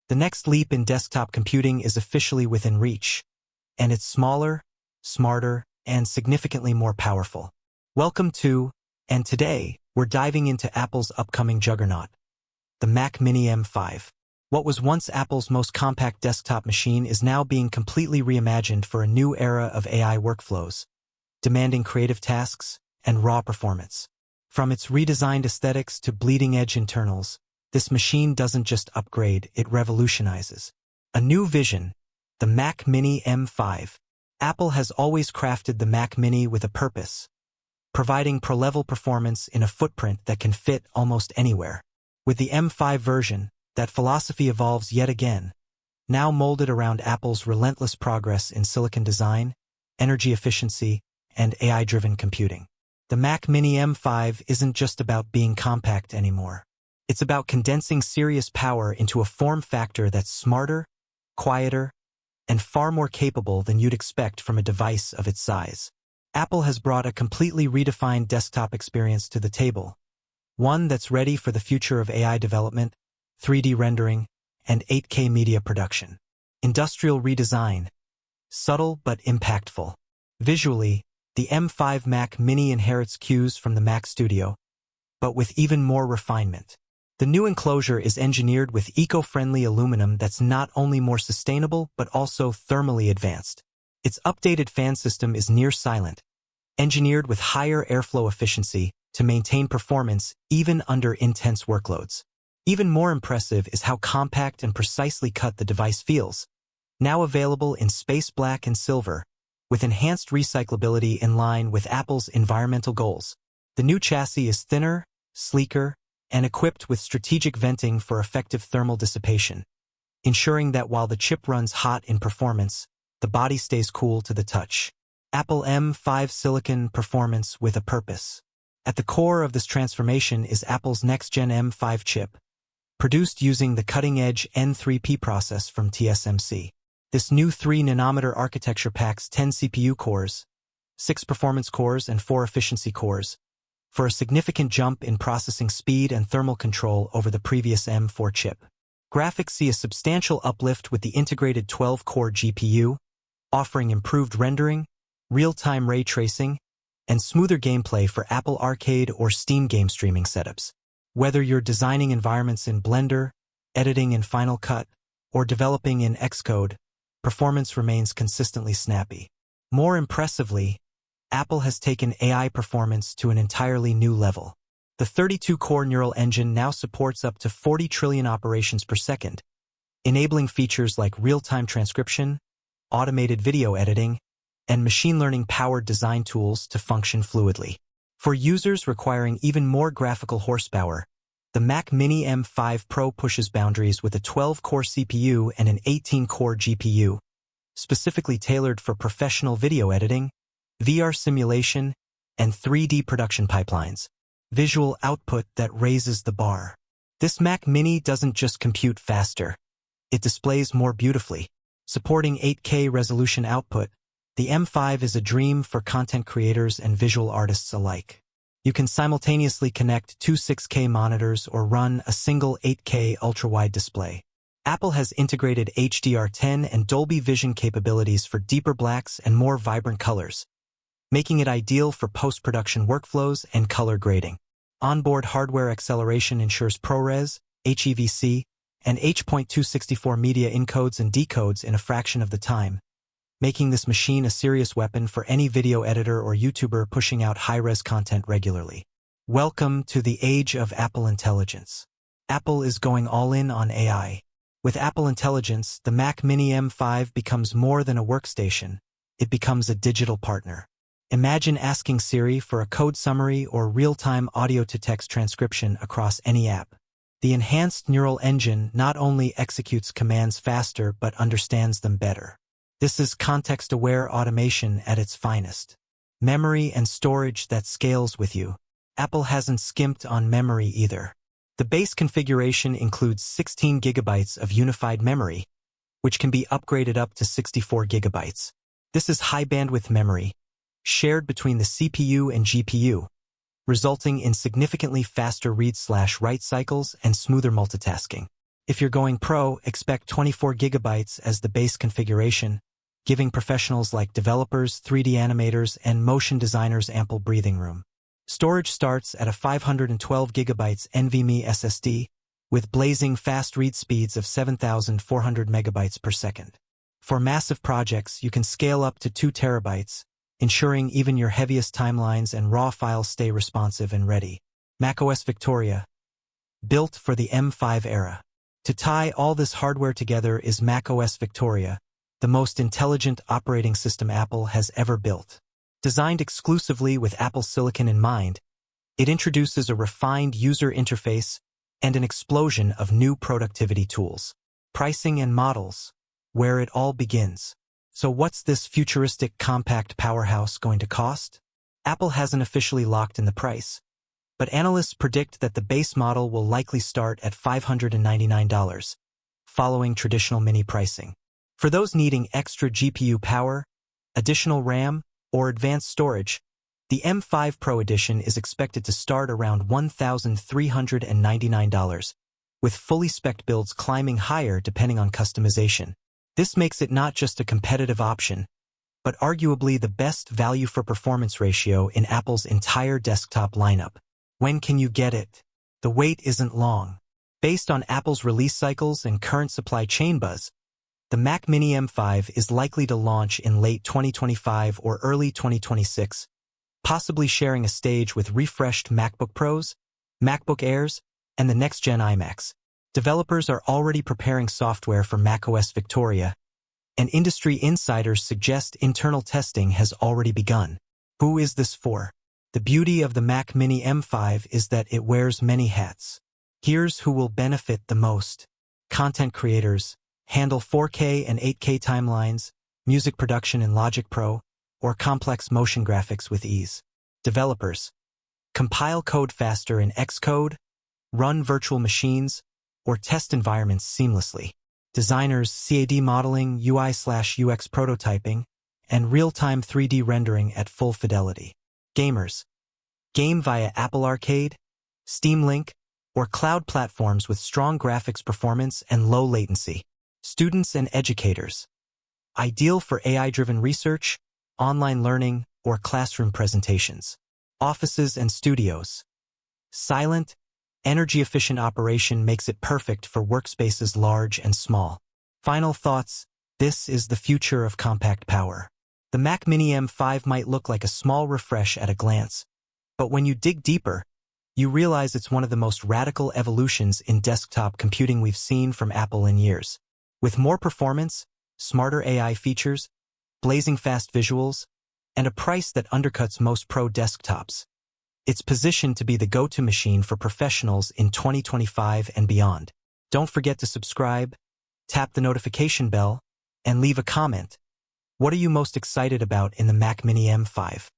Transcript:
The next leap in desktop computing is officially within reach, and it's smaller, smarter, and significantly more powerful. Welcome to, and today, we're diving into Apple's upcoming juggernaut, the Mac Mini M5. What was once Apple's most compact desktop machine is now being completely reimagined for a new era of AI workflows, demanding creative tasks and raw performance. From its redesigned aesthetics to bleeding-edge internals, this machine doesn't just upgrade, it revolutionizes. A new vision, the Mac Mini M5. Apple has always crafted the Mac Mini with a purpose, providing pro-level performance in a footprint that can fit almost anywhere. With the M5 version, that philosophy evolves yet again, now molded around Apple's relentless progress in silicon design, energy efficiency, and AI-driven computing. The Mac Mini M5 isn't just about being compact anymore. It's about condensing serious power into a form factor that's smarter, quieter, and far more capable than you'd expect from a device of its size. Apple has brought a completely redefined desktop experience to the table, one that's ready for the future of AI development, 3D rendering, and 8K media production. Industrial redesign, subtle but impactful. Visually, the M5 Mac Mini inherits cues from the Mac Studio, but with even more refinement. The new enclosure is engineered with eco-friendly aluminum that's not only more sustainable but also thermally advanced. Its updated fan system is near silent, engineered with higher airflow efficiency to maintain performance even under intense workloads. Even more impressive is how compact and precisely cut the device feels, now available in space black and silver, with enhanced recyclability in line with Apple's environmental goals. The new chassis is thinner, sleeker, and equipped with strategic venting for effective thermal dissipation, ensuring that while the chip runs hot in performance, the body stays cool to the touch. Apple M5 Silicon performance with a purpose. At the core of this transformation is Apple's next-gen M5 chip, produced using the cutting-edge N3P process from TSMC. This new 3-nanometer architecture packs 10 CPU cores, 6 performance cores, and 4 efficiency cores, for a significant jump in processing speed and thermal control over the previous M4 chip. Graphics see a substantial uplift with the integrated 12-core GPU, offering improved rendering, real-time ray tracing, and smoother gameplay for Apple Arcade or Steam game streaming setups. Whether you're designing environments in Blender, editing in Final Cut, or developing in Xcode, performance remains consistently snappy. More impressively, Apple has taken AI performance to an entirely new level. The 32-core neural engine now supports up to 40 trillion operations per second, enabling features like real-time transcription, automated video editing, and machine learning-powered design tools to function fluidly. For users requiring even more graphical horsepower, the Mac Mini M5 Pro pushes boundaries with a 12-core CPU and an 18-core GPU, specifically tailored for professional video editing, VR simulation, and 3D production pipelines. Visual output that raises the bar. This Mac Mini doesn't just compute faster, it displays more beautifully. Supporting 8K resolution output, the M5 is a dream for content creators and visual artists alike. You can simultaneously connect two 6K monitors or run a single 8K ultra-wide display. Apple has integrated HDR10 and Dolby Vision capabilities for deeper blacks and more vibrant colors, making it ideal for post-production workflows and color grading. Onboard hardware acceleration ensures ProRes, HEVC, and H.264 media encodes and decodes in a fraction of the time, making this machine a serious weapon for any video editor or YouTuber pushing out high-res content regularly. Welcome to the age of Apple Intelligence. Apple is going all in on AI. With Apple Intelligence, the Mac Mini M5 becomes more than a workstation. It becomes a digital partner. Imagine asking Siri for a code summary or real-time audio-to-text transcription across any app. The enhanced neural engine not only executes commands faster but understands them better. This is context-aware automation at its finest. Memory and storage that scales with you. Apple hasn't skimped on memory either. The base configuration includes 16 gigabytes of unified memory, which can be upgraded up to 64 gigabytes. This is high-bandwidth memory, shared between the CPU and GPU, resulting in significantly faster read/write cycles and smoother multitasking. If you're going pro, expect 24 gigabytes as the base configuration, giving professionals like developers, 3D animators, and motion designers ample breathing room. Storage starts at a 512 gigabytes NVMe SSD, with blazing fast read speeds of 7,400 megabytes per second. For massive projects, you can scale up to 2 terabytes, ensuring even your heaviest timelines and raw files stay responsive and ready. macOS Victoria, built for the M5 era. To tie all this hardware together is macOS Victoria, the most intelligent operating system Apple has ever built. Designed exclusively with Apple Silicon in mind, it introduces a refined user interface and an explosion of new productivity tools. Pricing and models, where it all begins. So what's this futuristic compact powerhouse going to cost? Apple hasn't officially locked in the price, but analysts predict that the base model will likely start at $599, following traditional mini pricing. For those needing extra GPU power, additional RAM, or advanced storage, the M5 Pro Edition is expected to start around $1,399, with fully spec'd builds climbing higher depending on customization. This makes it not just a competitive option, but arguably the best value for performance ratio in Apple's entire desktop lineup. When can you get it? The wait isn't long. Based on Apple's release cycles and current supply chain buzz, the Mac Mini M5 is likely to launch in late 2025 or early 2026, possibly sharing a stage with refreshed MacBook Pros, MacBook Airs, and the next-gen iMacs. Developers are already preparing software for macOS Victoria, and industry insiders suggest internal testing has already begun. Who is this for? The beauty of the Mac Mini M5 is that it wears many hats. Here's who will benefit the most. Content creators, handle 4K and 8K timelines, music production in Logic Pro, or complex motion graphics with ease. Developers, compile code faster in Xcode, run virtual machines, or test environments seamlessly. Designers, CAD modeling, UI/UX prototyping, and real-time 3D rendering at full fidelity. Gamers, game via Apple Arcade, Steam Link, or cloud platforms with strong graphics performance and low latency. Students and educators, ideal for AI-driven research, online learning, or classroom presentations. Offices and studios, silent, energy-efficient operation makes it perfect for workspaces large and small. Final thoughts, this is the future of compact power. The Mac Mini M5 might look like a small refresh at a glance, but when you dig deeper, you realize it's one of the most radical evolutions in desktop computing we've seen from Apple in years. With more performance, smarter AI features, blazing fast visuals, and a price that undercuts most pro desktops, it's positioned to be the go-to machine for professionals in 2025 and beyond. Don't forget to subscribe, tap the notification bell, and leave a comment. What are you most excited about in the Mac Mini M5?